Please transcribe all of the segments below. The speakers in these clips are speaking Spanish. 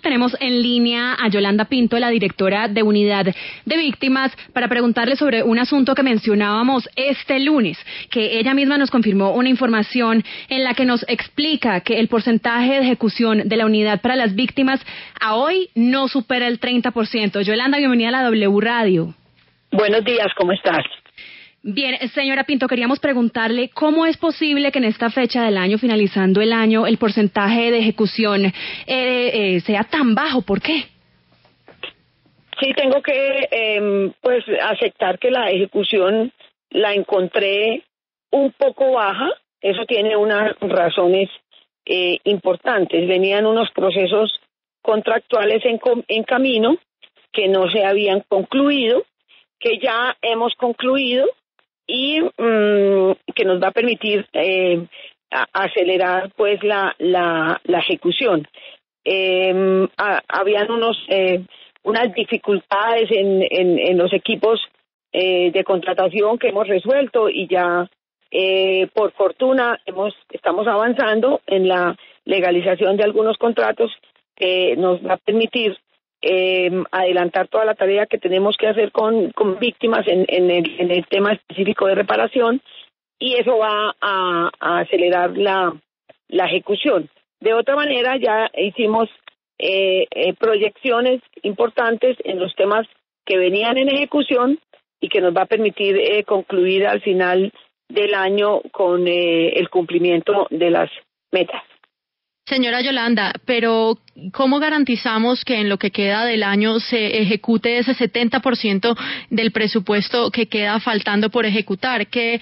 Tenemos en línea a Yolanda Pinto, la directora de Unidad de Víctimas, para preguntarle sobre un asunto que mencionábamos este lunes, que ella misma nos confirmó una información en la que nos explica que el porcentaje de ejecución de la unidad para las víctimas a hoy no supera el 30%. Yolanda, bienvenida a la W Radio. Buenos días, ¿cómo estás? Bien, señora Pinto, queríamos preguntarle cómo es posible que en esta fecha del año, finalizando el año, el porcentaje de ejecución sea tan bajo. ¿Por qué? Sí, tengo que aceptar que la ejecución la encontré un poco baja. Eso tiene unas razones importantes. Venían unos procesos contractuales en camino que no se habían concluido, que ya hemos concluido y que nos va a permitir acelerar pues la ejecución. Habían unas dificultades en los equipos de contratación que hemos resuelto y ya por fortuna estamos avanzando en la legalización de algunos contratos que nos va a permitir adelantar toda la tarea que tenemos que hacer con víctimas en el tema específico de reparación, y eso va a acelerar la ejecución. De otra manera, ya hicimos proyecciones importantes en los temas que venían en ejecución y que nos va a permitir concluir al final del año con el cumplimiento de las metas. Señora Yolanda, pero ¿cómo garantizamos que en lo que queda del año se ejecute ese 70% del presupuesto que queda faltando por ejecutar? ¿Qué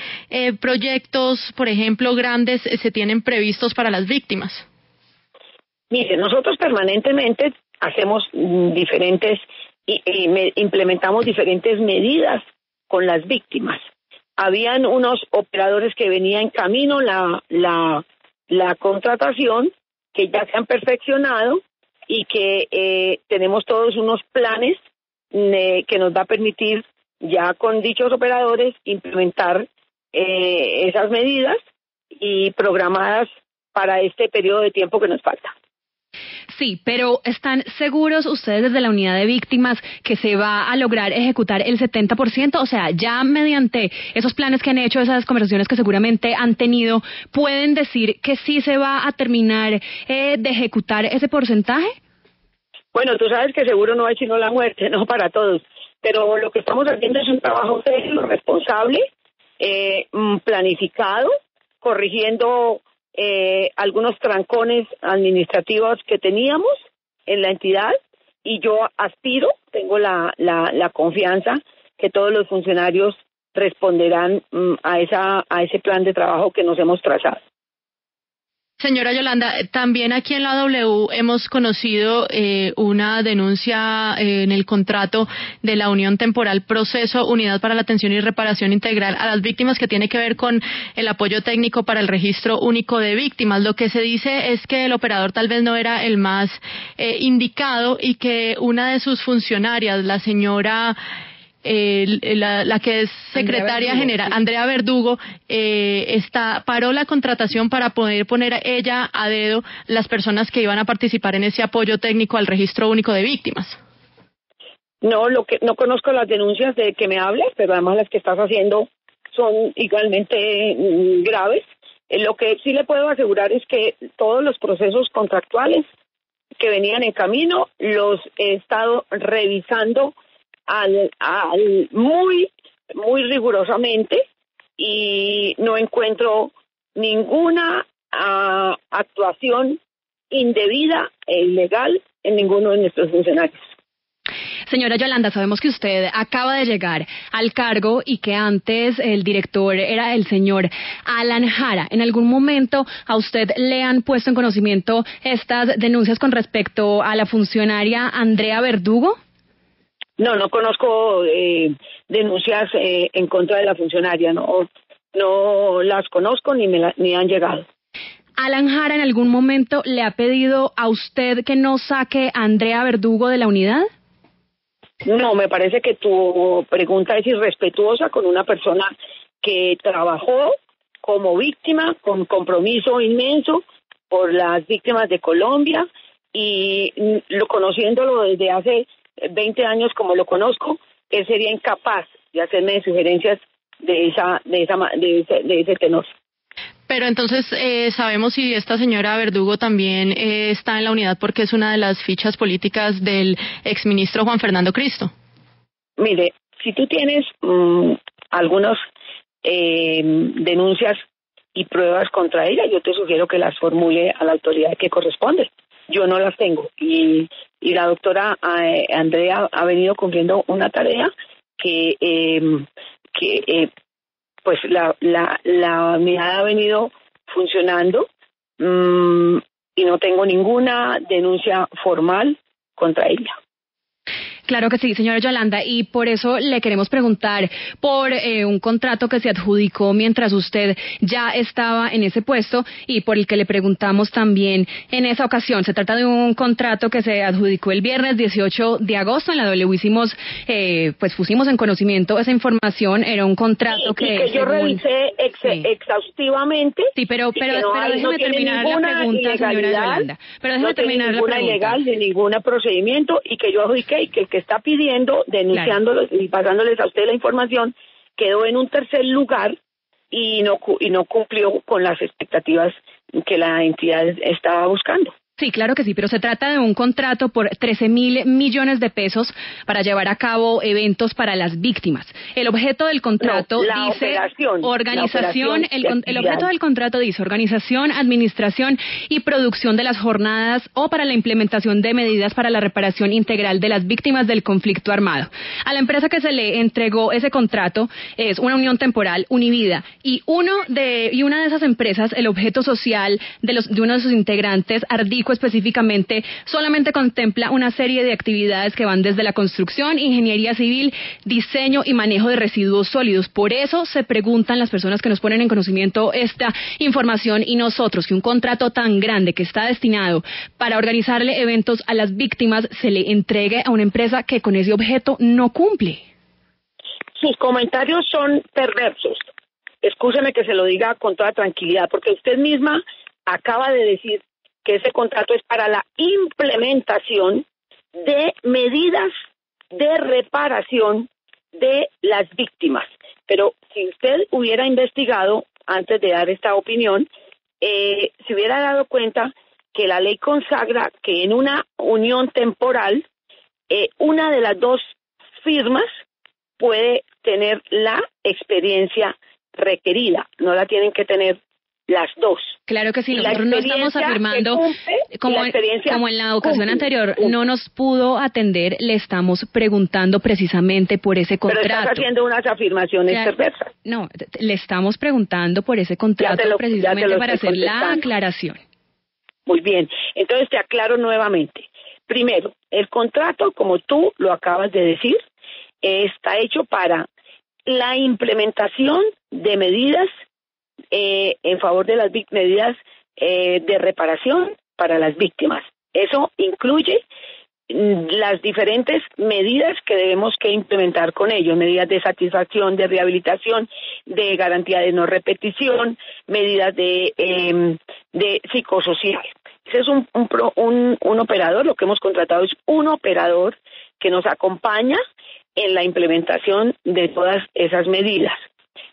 proyectos, por ejemplo, grandes se tienen previstos para las víctimas? Mire, nosotros permanentemente hacemos diferentes implementamos diferentes medidas con las víctimas. Habían unos operadores que venían en camino la contratación, que ya se han perfeccionado y que tenemos todos unos planes que nos va a permitir ya con dichos operadores implementar esas medidas y programadas para este periodo de tiempo que nos falta. Sí, pero ¿están seguros ustedes desde la unidad de víctimas que se va a lograr ejecutar el 70%? O sea, ya mediante esos planes que han hecho, esas conversaciones que seguramente han tenido, ¿pueden decir que sí se va a terminar de ejecutar ese porcentaje? Bueno, tú sabes que seguro no hay sino la muerte, no para todos. Pero lo que estamos haciendo es un trabajo serio, responsable, planificado, corrigiendo algunos trancones administrativos que teníamos en la entidad, y yo tengo la confianza que todos los funcionarios responderán a ese plan de trabajo que nos hemos trazado. Señora Yolanda, también aquí en la W hemos conocido una denuncia en el contrato de la Unión Temporal Proceso Unidad para la Atención y Reparación Integral a las Víctimas, que tiene que ver con el apoyo técnico para el registro único de víctimas. Lo que se dice es que el operador tal vez no era el más indicado y que una de sus funcionarias, la señora la que es secretaria general, Andrea Verdugo, paró la contratación para poder poner a ella a dedo las personas que iban a participar en ese apoyo técnico al registro único de víctimas. No conozco las denuncias de que me hablas, pero además las que estás haciendo son igualmente graves. Lo que sí le puedo asegurar es que todos los procesos contractuales que venían en camino los he estado revisando muy rigurosamente, y no encuentro ninguna actuación indebida e ilegal en ninguno de nuestros funcionarios. Señora Yolanda, sabemos que usted acaba de llegar al cargo y que antes el director era el señor Alan Jara. ¿En algún momento a usted le han puesto en conocimiento estas denuncias con respecto a la funcionaria Andrea Verdugo? No conozco denuncias en contra de la funcionaria, no las conozco ni han llegado. ¿Alan Jara en algún momento le ha pedido a usted que no saque a Andrea Verdugo de la unidad? No, me parece que tu pregunta es irrespetuosa con una persona que trabajó como víctima con compromiso inmenso por las víctimas de Colombia, y conociéndolo desde hace 20 años como lo conozco, él sería incapaz de hacerme sugerencias de ese tenor. Pero entonces, ¿sabemos si esta señora Verdugo también está en la unidad porque es una de las fichas políticas del exministro Juan Fernando Cristo? Mire, si tú tienes algunas denuncias y pruebas contra ella, yo te sugiero que las formule a la autoridad que corresponde. Yo no las tengo y la doctora Andrea ha venido cumpliendo una tarea que pues la unidad ha venido funcionando y no tengo ninguna denuncia formal contra ella. Claro que sí, señora Yolanda, y por eso le queremos preguntar por un contrato que se adjudicó mientras usted ya estaba en ese puesto y por el que le preguntamos también en esa ocasión. Se trata de un contrato que se adjudicó el viernes 18 de agosto. En la W pues pusimos en conocimiento esa información. Era un contrato que yo revisé exhaustivamente. Sí, pero déjeme terminar la pregunta, señora Yolanda. Pero déjeme terminar la pregunta. No tiene ninguna ilegal ni ningún procedimiento y que yo adjudiqué y que el que está pidiendo, denunciándolo y pasándoles a usted la información, quedó en un tercer lugar y no cumplió con las expectativas que la entidad estaba buscando. Sí, claro que sí, pero se trata de un contrato por 13.000 millones de pesos para llevar a cabo eventos para las víctimas. El objeto del contrato dice organización, el objeto del contrato dice organización, administración y producción de las jornadas o para la implementación de medidas para la reparación integral de las víctimas del conflicto armado. A la empresa que se le entregó ese contrato es una unión temporal, Univida, y una de esas empresas, el objeto social de uno de sus integrantes, Ardico específicamente, solamente contempla una serie de actividades que van desde la construcción, ingeniería civil, diseño y manejo de residuos sólidos. Por eso se preguntan las personas que nos ponen en conocimiento esta información y nosotros, que un contrato tan grande que está destinado para organizarle eventos a las víctimas se le entregue a una empresa que con ese objeto no cumple. Sus comentarios son perversos. Escúcheme que se lo diga con toda tranquilidad, porque usted misma acaba de decir que ese contrato es para la implementación de medidas de reparación de las víctimas. Pero si usted hubiera investigado antes de dar esta opinión, se hubiera dado cuenta que la ley consagra que en una unión temporal, una de las dos firmas puede tener la experiencia requerida, no la tienen que tener las dos. Claro que sí, nosotros no estamos afirmando, como en la ocasión anterior, no nos pudo atender, le estamos preguntando precisamente por ese contrato. Pero estás haciendo unas afirmaciones perversas. No, le estamos preguntando por ese contrato precisamente para hacer la aclaración. Muy bien, entonces te aclaro nuevamente. Primero, el contrato, como tú lo acabas de decir, está hecho para la implementación de medidas en favor de las medidas de reparación para las víctimas. Eso incluye las diferentes medidas que debemos que implementar con ellos, medidas de satisfacción, de rehabilitación, de garantía de no repetición, medidas de psicosocial. Ese es un operador, lo que hemos contratado es un operador que nos acompaña en la implementación de todas esas medidas.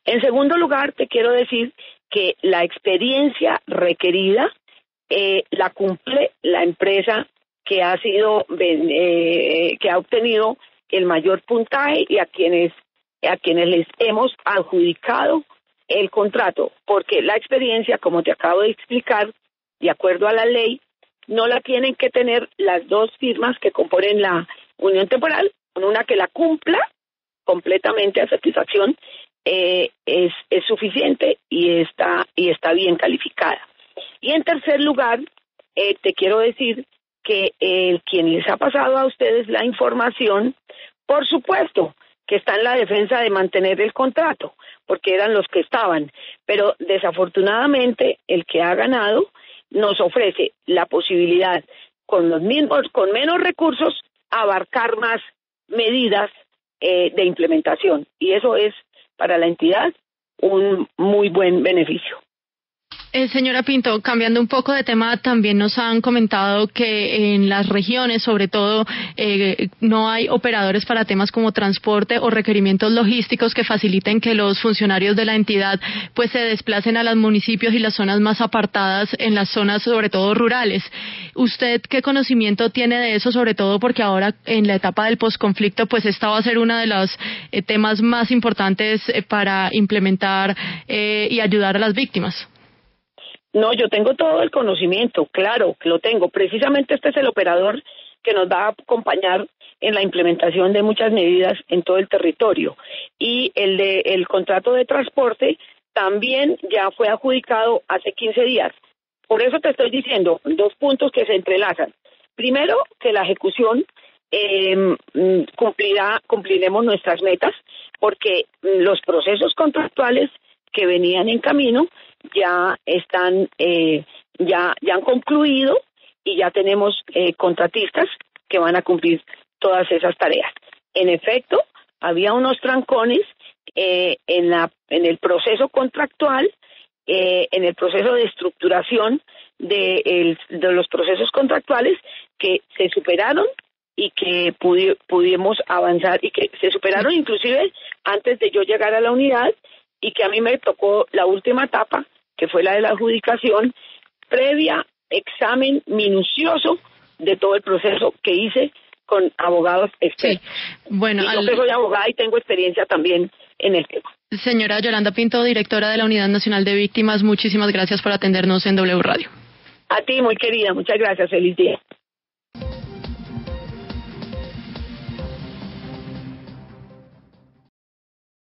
En segundo lugar, te quiero decir que la experiencia requerida la cumple la empresa que ha obtenido el mayor puntaje y a quienes les hemos adjudicado el contrato, porque la experiencia, como te acabo de explicar, de acuerdo a la ley, no la tienen que tener las dos firmas que componen la unión temporal, con una que la cumpla completamente a satisfacción es suficiente y está bien calificada. Y en tercer lugar, te quiero decir que quien les ha pasado a ustedes la información, por supuesto que está en la defensa de mantener el contrato, porque eran los que estaban, pero desafortunadamente el que ha ganado nos ofrece la posibilidad con menos recursos abarcar más medidas de implementación, y eso es para la entidad un muy buen beneficio. Señora Pinto, cambiando un poco de tema, también nos han comentado que en las regiones, sobre todo, no hay operadores para temas como transporte o requerimientos logísticos que faciliten que los funcionarios de la entidad pues se desplacen a los municipios y las zonas más apartadas, en las zonas sobre todo rurales. ¿Usted qué conocimiento tiene de eso, sobre todo porque ahora en la etapa del posconflicto pues esta va a ser uno de los temas más importantes para implementar y ayudar a las víctimas? No, yo tengo todo el conocimiento, claro que lo tengo. Precisamente este es el operador que nos va a acompañar en la implementación de muchas medidas en todo el territorio. Y el contrato de transporte también ya fue adjudicado hace 15 días. Por eso te estoy diciendo 2 puntos que se entrelazan. Primero, que la ejecución cumpliremos nuestras metas, porque los procesos contractuales que venían en camino ya están ya han concluido y ya tenemos contratistas que van a cumplir todas esas tareas. En efecto, había unos trancones en el proceso contractual, en el proceso de estructuración de los procesos contractuales que se superaron y que pudimos avanzar y que se superaron inclusive antes de yo llegar a la unidad, y que a mí me tocó la última etapa, que fue la de la adjudicación, previa examen minucioso de todo el proceso que hice con abogados expertos. Sí. Bueno, y yo soy abogada y tengo experiencia también en el tema. Señora Yolanda Pinto, directora de la Unidad Nacional de Víctimas, muchísimas gracias por atendernos en W Radio. A ti, muy querida, muchas gracias, feliz día.